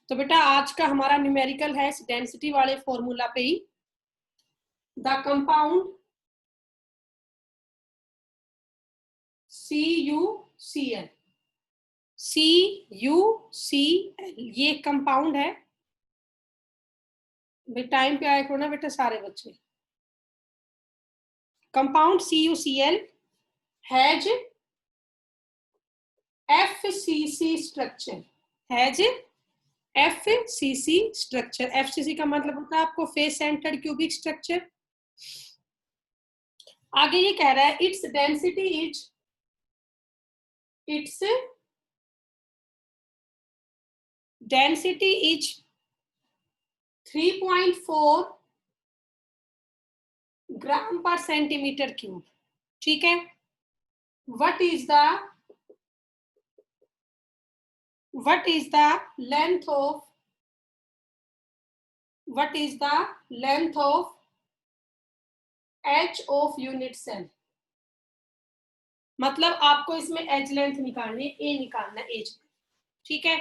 तो बेटा आज का हमारा न्यूमेरिकल है डेंसिटी वाले फॉर्मूला पे ही। द कंपाउंड CuCl, CuCl ये कंपाउंड है। टाइम पे आए करो ना बेटा सारे बच्चे। Compound CuCl has FCC structure, has FCC structure. FCC का मतलब होता है आपको फेस सेंटर्ड क्यूबिक स्ट्रक्चर। आगे ये कह रहा है its density is 3.4 gram per centimetre cube. ठीक है। what is the length of H of unit cell। मतलब आपको इसमें एज लेंथ निकालनी है, ए निकालना है एज। ठीक है।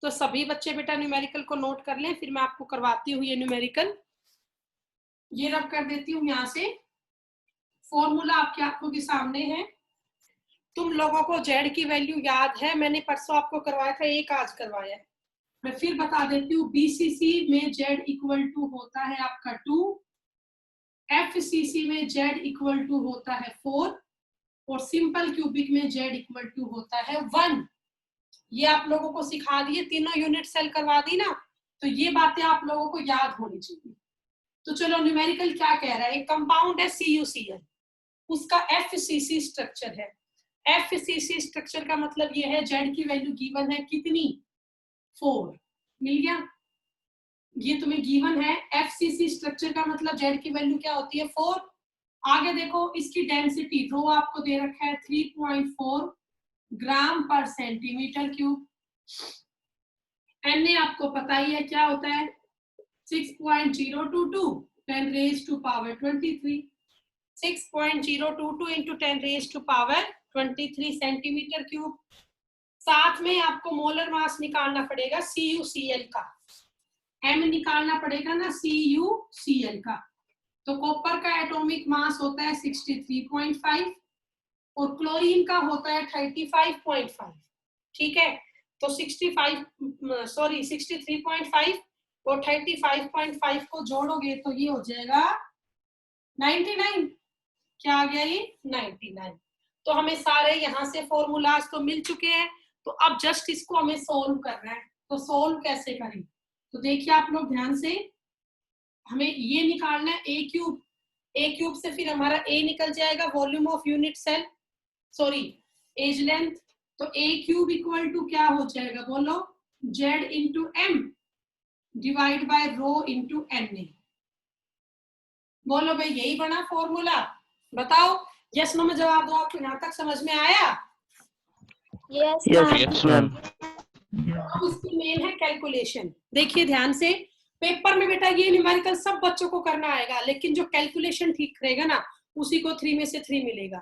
तो सभी बच्चे बेटा न्यूमेरिकल को नोट कर लें, फिर मैं आपको करवाती हूँ ये न्यूमेरिकल। ये रब कर देती हूँ यहाँ से। फॉर्मूला आपकी आंखों के सामने है। तुम लोगों को जेड की वैल्यू याद है, मैंने परसों आपको करवाया था, एक आज करवाया है। मैं फिर बता देती हूँ। बीसीसी में जेड इक्वल टू होता है आपका 2, एफसीसी में जेड इक्वल टू होता है 4 और सिंपल क्यूबिक में जेड इक्वल टू होता है 1। ये आप लोगों को सिखा दिए, तीनों यूनिट सेल करवा दी ना, तो ये बातें आप लोगों को याद होनी चाहिए। तो चलो न्यूमेरिकल क्या कह रहा है। एक कंपाउंड है CuCl, उसका FCC स्ट्रक्चर है। FCC स्ट्रक्चर का मतलब ये है जेड की वैल्यू गिवन है कितनी, 4। मिल गया, ये तुम्हें गिवन है। FCC स्ट्रक्चर का मतलब जेड की वैल्यू क्या होती है, 4। आगे देखो इसकी डेंसिटी रो आपको दे रखा है 3.4 ग्राम पर सेंटीमीटर क्यूब। Na आपको पता ही है क्या होता है, 6.022 10 raised to power 23। 6.022 into 10 raised to power 23 centimetre cube. साथ में आपको मोलर मास निकालना पड़ेगा CuCl का, M निकालना पड़ेगा ना CuCl का। तो कॉपर का एटॉमिक मास होता है 63.5 और क्लोरीन का होता है 35.5। ठीक है। तो 63.5 और 35.5 को जोड़ोगे तो ये हो जाएगा 99। क्या आ गया ये, 99। तो हमें सारे यहाँ से फॉर्मूलाज तो मिल चुके हैं, तो अब जस्ट इसको हमें सोल्व करना है। तो सोल्व कैसे करें, तो देखिए आप लोग ध्यान से। हमें ये निकालना है ए क्यूब से फिर हमारा ए निकल जाएगा, volume of unit cell, sorry edge length. तो ए क्यूब इक्वल टू क्या हो जाएगा, बोलो, Z into M divide by rho into N A. बोलो भाई यही बना फॉर्मूला, बताओ यस नो में जवाब दो। आपको यहाँ तक समझ में आया? Yes ma'am. अब इसकी मेन है कैलकुलेशन। देखिए ध्यान से, पेपर में बेटा ये न्यूमेरिकल सब बच्चों को करना आएगा, लेकिन जो कैलकुलेशन ठीक रहेगा ना उसी को 3 में से 3 मिलेगा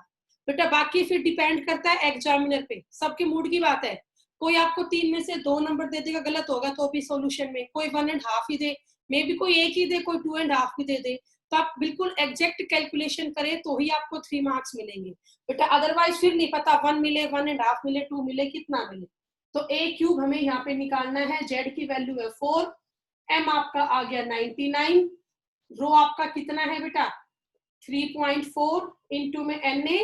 बेटा। बाकी फिर डिपेंड करता है एग्जामिनर पे, सबके मूड की बात है। कोई आपको 3 में से 2 नंबर दे देगा, गलत होगा तो भी सॉल्यूशन में। कोई 1.5 ही दे, मे भी कोई 1 ही दे, कोई 2.5 भी दे दे। तो आप बिल्कुल एग्जैक्ट कैलकुलेशन करें तो ही आपको 3 मार्क्स मिलेंगे बेटा। अदरवाइज फिर नहीं पता 1 मिले, 1.5 मिले, 2 मिले, कितना मिले। तो ए क्यूब हमें यहाँ पे निकालना है, जेड की वैल्यू है 4, एम आपका आ गया 99, रो आपका कितना है बेटा 3.4 इंटू में Na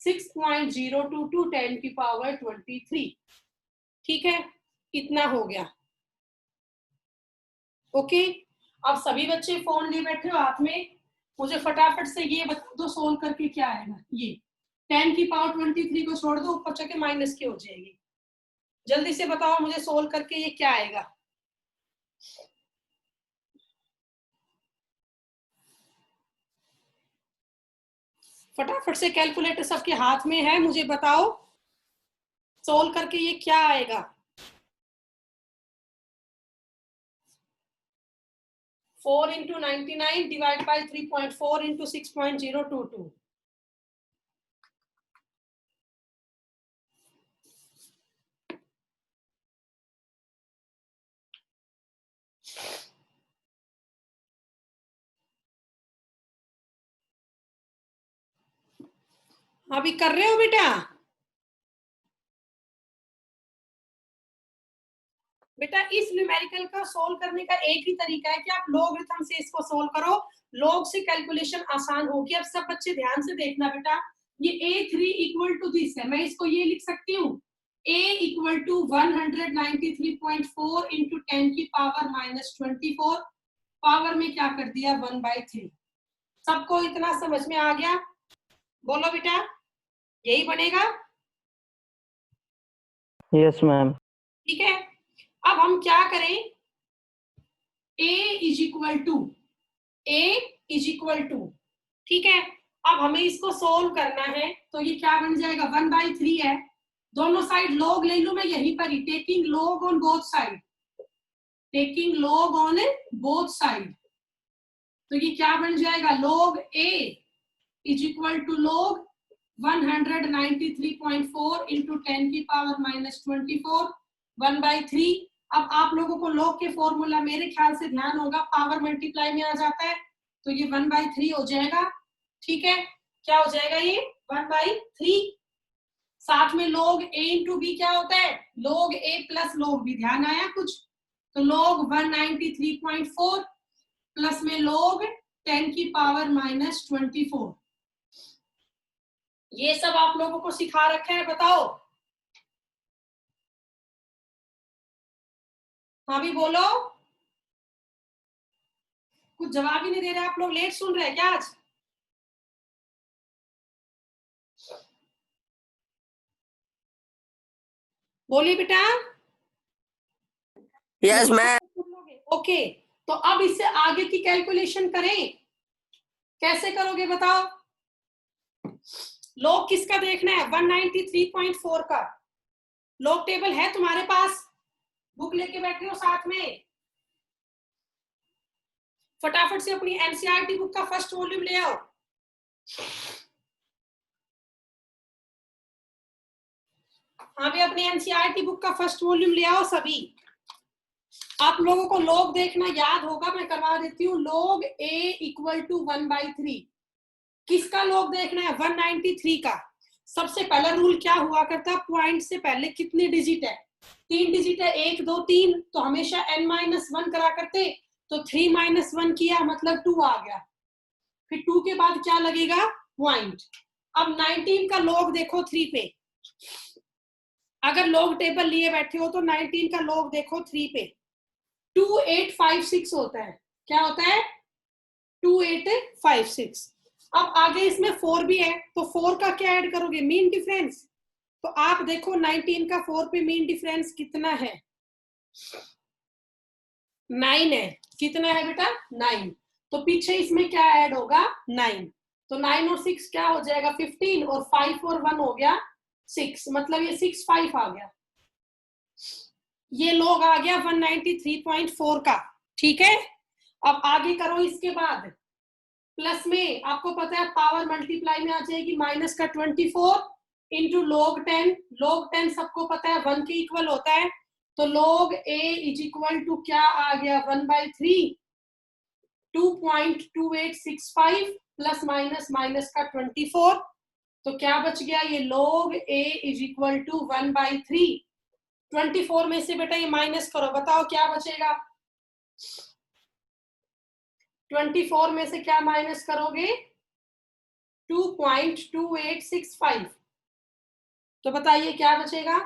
6.022 10 की पावर 23। ठीक है, इतना हो गया। ओके। अब सभी बच्चे फोन लिए बैठे हो हाथ में, मुझे फटाफट से ये बता दो सोल्व करके क्या आएगा। ये 10 की पावर 23 को छोड़ दो, ऊपर चके माइनस की हो जाएगी। जल्दी से बताओ मुझे सोल्व करके ये क्या आएगा। फटाफट से कैलकुलेटर सबके हाथ में है, मुझे बताओ सोल्व करके ये क्या आएगा। 4 into 99 डिवाइड बाय 3.4 into 6.022। अभी कर रहे हो बेटा? बेटा इस न्यूमेरिकल का सोल्व करने का एक ही तरीका है कि आप लॉगरिथम से इसको सोल्व करो, लॉग से कैलकुलेशन आसान होगी। अब सब बच्चे ध्यान से देखना बेटा, ये a3 इक्वल टू दिस है, मैं इसको ये लिख सकती हूँ a इक्वल टू 193.4 इंटू 10 की पावर -24, पावर में क्या कर दिया 1/3। सबको इतना समझ में आ गया? बोलो बेटा, यही बनेगा? Yes ma'am. ठीक है, अब हम क्या करें, a इज इक्वल टू ठीक है, अब हमें इसको सोल्व करना है, तो ये क्या बन जाएगा 1/3 है, दोनों साइड लॉग ले लू मैं यहीं पर ही, taking log on both side, तो ये क्या बन जाएगा log a is equal to log 193.4 into 10 की पावर -24 1/3। अब आप लोगों को log के फॉर्मूला मेरे ख्याल से ध्यान होगा, पावर मल्टीप्लाई में आ जाता है, तो ये 1/3 हो जाएगा। ठीक है, क्या हो जाएगा ये 1/3, साथ में log a इंटू b क्या होता है log a plus log b, ध्यान आया कुछ? तो log 193.4 प्लस में log 10 की पावर -24, ये सब आप लोगों को सिखा रखा है, बताओ। हाँ भी बोलो, कुछ जवाब ही नहीं दे रहे आप लोग, लेट सुन रहे हैं क्या आज? बोलिए बेटा। Yes ma'am. ओके, तो अब इससे आगे की कैलकुलेशन करें, कैसे करोगे बताओ? लॉग किसका देखना है 193.4 का, लॉग टेबल है तुम्हारे पास, बुक लेके बैठे हो साथ में, फटाफट से अपनी एनसीईआरटी बुक का फर्स्ट वॉल्यूम ले आओ। हाँ भी अपनी एनसीईआरटी बुक का फर्स्ट वॉल्यूम ले आओ सभी। आप लोगों को लॉग देखना याद होगा, मैं करवा देती हूँ, log a इक्वल टू 1/3, किसका लॉग देखना है 193 का। सबसे पहला रूल क्या हुआ करता, पॉइंट से पहले कितने डिजिट है, 3 डिजिट है, 1 2 3, तो हमेशा n-1 करा करते, तो 3 - 1 किया मतलब 2 आ गया, फिर 2 के बाद क्या लगेगा पॉइंट। अब 19 का लॉग देखो 3 पे, अगर लॉग टेबल लिए बैठे हो तो 19 का लॉग देखो 3 पे 2856 होता है, क्या होता है 2856। अब आगे इसमें 4 भी है, तो 4 का क्या ऐड करोगे मीन डिफरेंस, तो आप देखो 19 का 4 पे मीन डिफरेंस कितना है 9 है, कितना है बेटा 9, तो पीछे इसमें क्या ऐड होगा 9, तो 9 और 6 क्या हो जाएगा 15, और 5 और 1 हो गया 6, मतलब ये 6 5 आ गया, ये लॉग आ गया 193.4 का। ठीक है, अब आगे करो, इसके बाद प्लस में आपको पता है पावर मल्टीप्लाई में आ जाएगी, माइनस का 24 इंटू log 10 सबको पता है 1 के इक्वल होता है, तो log a is equal to क्या आ गया 1/3, 2.2865 प्लस माइनस माइनस का 24, तो क्या बच गया ये log a is equal to 1/3, 24 में से बेटा ये माइनस करो, बताओ क्या बचेगा, 24 में से क्या माइनस करोगे 2.2865, तो बताइए क्या बचेगा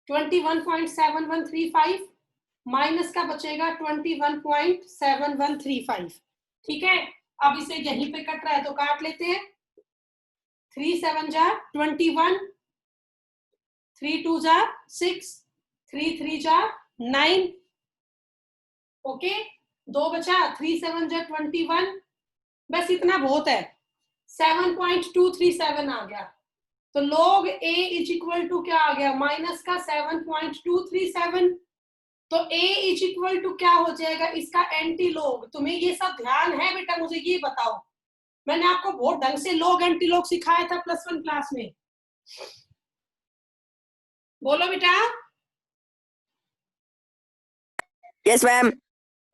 21.7135, माइनस का बचेगा 21.7135। ठीक है, अब इसे यहीं पे कट रहा है तो काट लेते हैं, 3 7 जा 21, 3 2 जा 6, 3 3 जा 9, ओके, 2 बचा, 3 7 जा 21, बस इतना बहुत है, 7.237 आ गया, तो log a is equal to क्या आ गया माइनस का 7.237, तो a इज इक्वल टू क्या हो जाएगा इसका एंटी लॉग। तुम्हें ये सब ध्यान है बेटा, मुझे ये बताओ, मैंने आपको बहुत ढंग से लॉग एंटी लॉग सिखाया था +1 क्लास में, बोलो बेटा। Yes ma'am.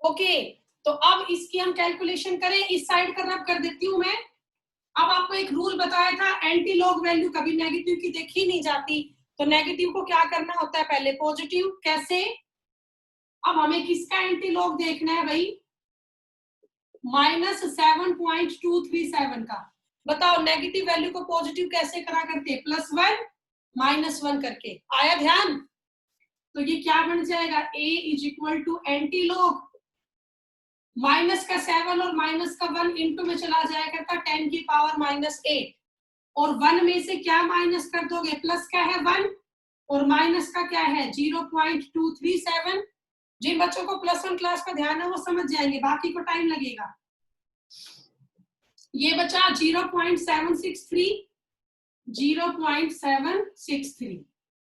ओके, तो अब इसकी हम कैलकुलेशन करें, इस साइड का रब कर देती हूं मैं। अब आपको एक रूल बताया था, एंटी लॉग वैल्यू कभी नेगेटिव की देखी नहीं जाती, तो नेगेटिव को क्या करना होता है, पहले पॉजिटिव। कैसे? अब हमें किसका एंटी लॉग देखना है भाई, -7.237 का। बताओ नेगेटिव वैल्यू को पॉजिटिव कैसे करा करते, +1 -1 करके। आया ध्यान? तो ये क्या बन जाएगा, a is equal to anti log minus का 7 और माइनस का 1 इंटू में चला जाया करता 10 की पावर -8, और 1 में से क्या माइनस कर दोगे, प्लस का है 1 और माइनस का क्या है 0.237। जिन बच्चों को +1 क्लास का ध्यान है वो समझ जाएंगे, बाकी को टाइम लगेगा। ये बचा 0.763।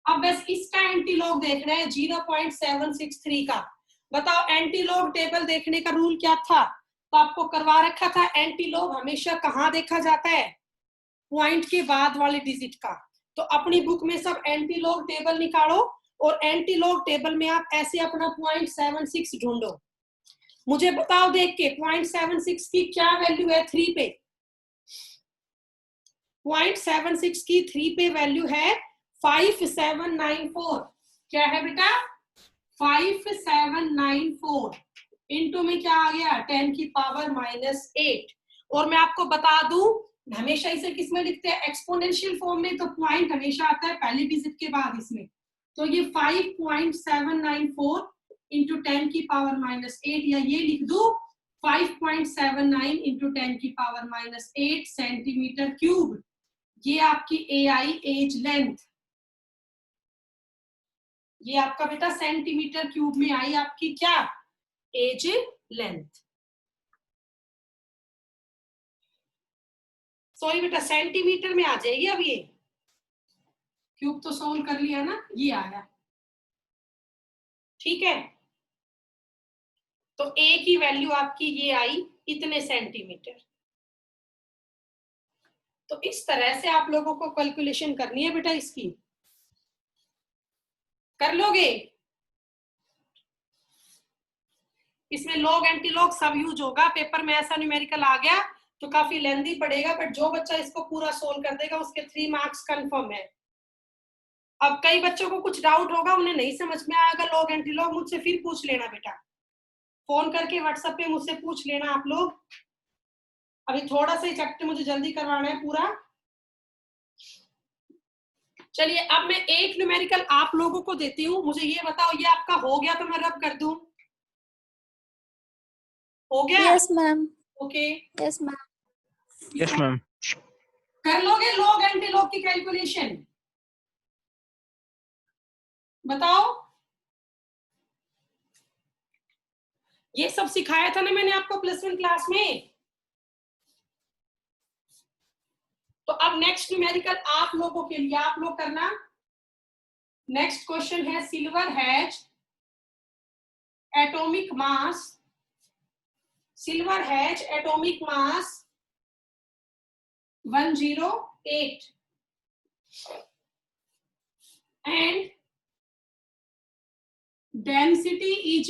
अब बस इसका एंटी लॉग देख रहे हैं 0.763 का। बताओ एंटी लॉग टेबल देखने का रूल क्या था, तो आपको करवा रखा था, एंटी लॉग हमेशा कहाँ देखा जाता है, पॉइंट के बाद वाले डिजिट का। तो अपनी बुक में सब एंटी लॉग टेबल निकालो, और एंटी लॉग टेबल में आप ऐसे अपना 0.76 ढूंढो। मुझे बताओ देख के 0.76 की क्या वैल्यू है 3 पे, 0.76 की 3 पे वैल्यू है 5794। क्या है बेटा, 5794 इंटू में क्या आ गया 10 की पावर -8। और मैं आपको बता दूं, हमेशा इसे किस में लिखते हैं, एक्सपोनेंशियल फॉर्म में, तो पॉइंट हमेशा आता है पहले डिजिट के बाद इसमें। तो ये 5.794 इंटू 10 की पावर -8, या ये लिख दो 5.79 इंटू 10 की पावर -8 सेंटीमीटर क्यूब। ये आपकी AI एज लेंथ, ये आपका बेटा सेंटीमीटर क्यूब में आई आपकी क्या, एज लेंथ। सॉरी बेटा सेंटीमीटर में आ जाएगी। अब ये क्यूब तो सोल्व कर लिया ना, ये आया, ठीक है। तो ए की वैल्यू आपकी ये आई इतने सेंटीमीटर। तो इस तरह से आप लोगों को कैलकुलेशन करनी है बेटा, इसकी कर लोगे। इसमें लॉग एंटी लॉग सब यूज होगा, पेपर में ऐसा न्यूमेरिकल आ गया तो काफी लेंथी पड़ेगा, बट जो बच्चा इसको पूरा सोल्व कर देगा उसके 3 मार्क्स कंफर्म है। अब कई बच्चों को कुछ डाउट होगा, उन्हें नहीं समझ में आएगा लॉग एंटी लॉग, मुझसे फिर पूछ लेना बेटा, फोन करके व्हाट्सएप पे मुझसे पूछ लेना आप लोग। अभी थोड़ा सा ही चैप्टर मुझे जल्दी करवाना है पूरा। चलिए अब मैं एक न्यूमेरिकल आप लोगों को देती हूँ, मुझे ये बताओ ये आपका हो गया तो मैं रब कर दूं, हो गया? Yes ma'am. Okay yes ma'am. Yes ma'am. कर लोगे लॉग एंटी लॉग की कैलकुलेशन, बताओ। ये सब सिखाया था ना मैंने आपको +1 क्लास में। तो अब नेक्स्ट न्यूमेरिकल आप लोगों के लिए, आप लोग करना। नेक्स्ट क्वेश्चन है silver has atomic mass, silver has atomic mass 108 and density is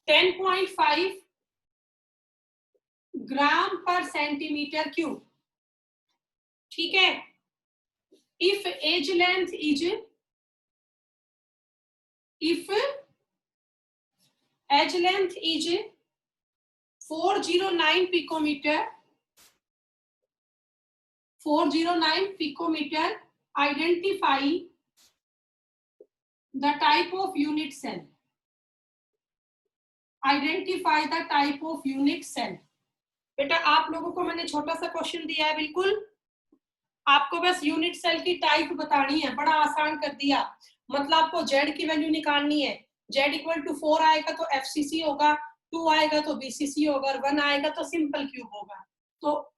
10.5 gram per centimetre cube, ठीक है। If edge length is 409 picometer, identify the type of unit cell, identify the type of unit cell। बेटा आप लोगों को मैंने छोटा सा question दिया है, बिल्कुल आपको बस यूनिट सेल की टाइप बतानी है, बड़ा आसान कर दिया। मतलब आपको जेड की वैल्यू निकालनी है, जेड इक्वल टू 4 आएगा तो FCC होगा, 2 आएगा तो BCC होगा, और 1 आएगा तो सिंपल क्यूब होगा। तो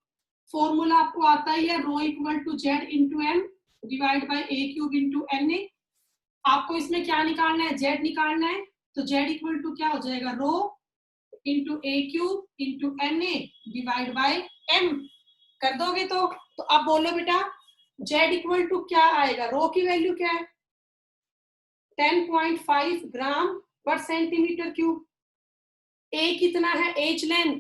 फॉर्मूला आपको आता ही है, rho equal to Z into M divide by A cube into NA। आपको इसमें क्या निकालना है, जेड निकालना है, तो जेड इक्वल टू क्या हो जाएगा, rho into A cube into NA divide by M। कर दोगे तो अब बोलो बेटा जेड इक्वल टू क्या आएगा, रो की वैल्यू क्या है 10.5 ग्राम पर सेंटीमीटर क्यूब। ए कितना है, एज लेंथ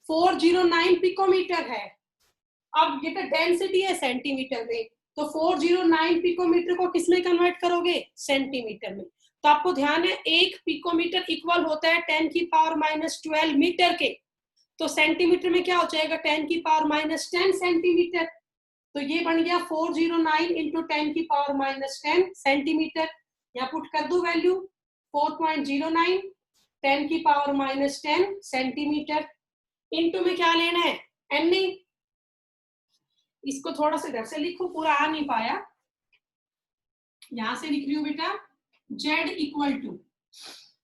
409 पिकोमीटर है। अब ये तो डेंसिटी है सेंटीमीटर में, तो 409 पिकोमीटर को किसमें कन्वर्ट करोगे, सेंटीमीटर में। तो आपको ध्यान है 1 पिकोमीटर इक्वल होता है 10⁻⁻12 मीटर के। तो सेंटीमीटर में क्या हो जाएगा, 10⁻⁻10 सेंटीमीटर। तो ये बन गया 409 इंटू 10⁻⁻10 सेंटीमीटर। यहाँ पुट कर दो वैल्यू 4.09 10⁻⁻10 सेंटीमीटर। इंटू में क्या लेना है, एन। इसको थोड़ा सा इधर से लिखो, पूरा आ नहीं पाया, यहां से लिख रही हूँ बेटा। Z इक्वल टू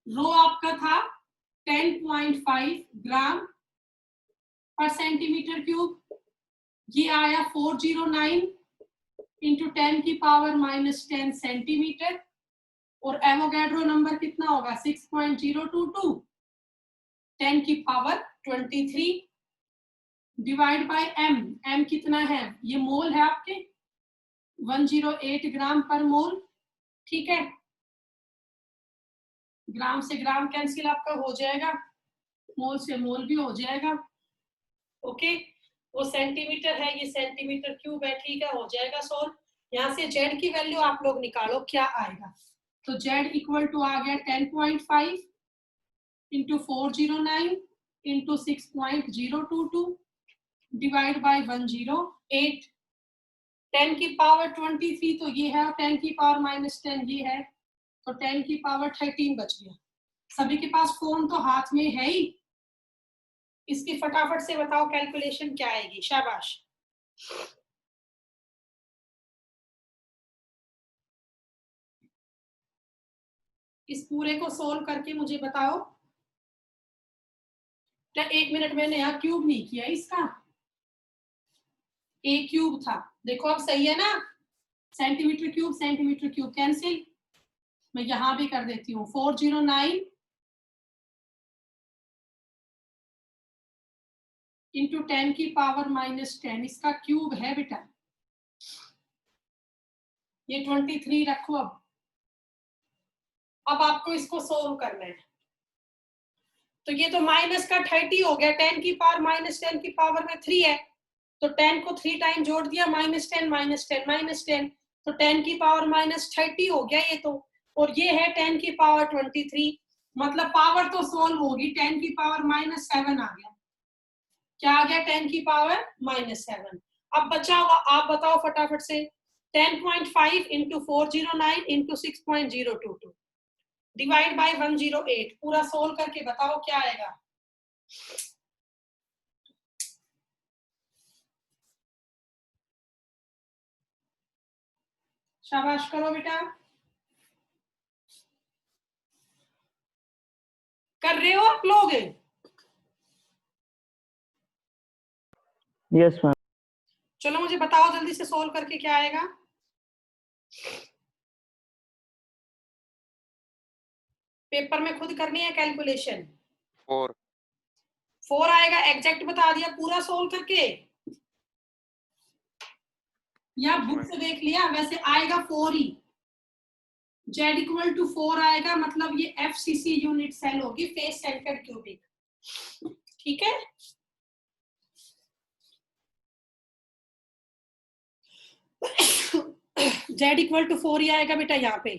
रो आपका था 10.5 ग्राम पर सेंटीमीटर क्यूब, ये आया 409 इंटू 10⁻⁻10 सेंटीमीटर। और एवोगैड्रो नंबर कितना होगा 6.022 10⁻23 डिवाइड बाय m। m कितना है, ये मोल है आपके 108 ग्राम पर मोल। ठीक है, ग्राम से ग्राम कैंसिल आपका हो जाएगा, मोल से मोल भी हो जाएगा। ओके, वो सेंटीमीटर है, ये सेंटीमीटर क्यूब है। ठीक है, हो जाएगा सोल्व। यहाँ से z की वैल्यू आप लोग निकालो क्या आएगा। तो z इक्वल टू आ गया 10.5 इंटू 409 इंटू 6.022 डिवाइड बाय 108। 10⁻23 तो ये है, और 10⁻⁻10 ये है, तो 10⁻13 बच गया। सभी के पास फोन तो हाथ में है ही, इसकी फटाफट से बताओ कैलकुलेशन क्या आएगी। शाबाश। इस पूरे को सोल्व करके मुझे बताओ। 1 मिनट, मैंने यहाँ क्यूब नहीं किया इसका, ए क्यूब था। देखो अब सही है ना, सेंटीमीटर क्यूब कैंसिल। मैं यहां भी कर देती हूँ 409 इंटू 10⁻⁻10 इसका क्यूब है बेटा, ये 23 रखो। अब आपको इसको सोल्व करना है। तो ये तो माइनस का 30 हो गया, 10⁻⁻10 की पावर में 3 है, तो 10 को 3 टाइम जोड़ दिया, -10 -10 -10, तो 10⁻⁻30 हो गया ये तो। और ये है 10⁻23, मतलब पावर तो सोल्व होगी, 10⁻⁻7 आ गया। क्या आ गया, 10⁻⁻7। अब बचा हुआ आप बताओ फटाफट से, 10.5 इंटू 409 इंटू 6.022 डिवाइड बाय 108, पूरा सोल्व करके बताओ क्या आएगा। शाबाश करो बेटा, कर रहे हो आप लोग। Yes ma'am. चलो मुझे बताओ जल्दी से सोल्व करके क्या आएगा। पेपर में खुद करनी है कैलकुलेशन। 4 आएगा, एग्जैक्ट बता दिया पूरा सोल्व करके, या बुक से देख लिया, वैसे आएगा 4 ही। Z इक्वल टू 4 आएगा, मतलब ये FCC यूनिट सेल होगी, फेस सेंटर्ड क्यूबिक। ठीक है, Z इक्वल टू 4 ही आएगा बेटा यहाँ पे।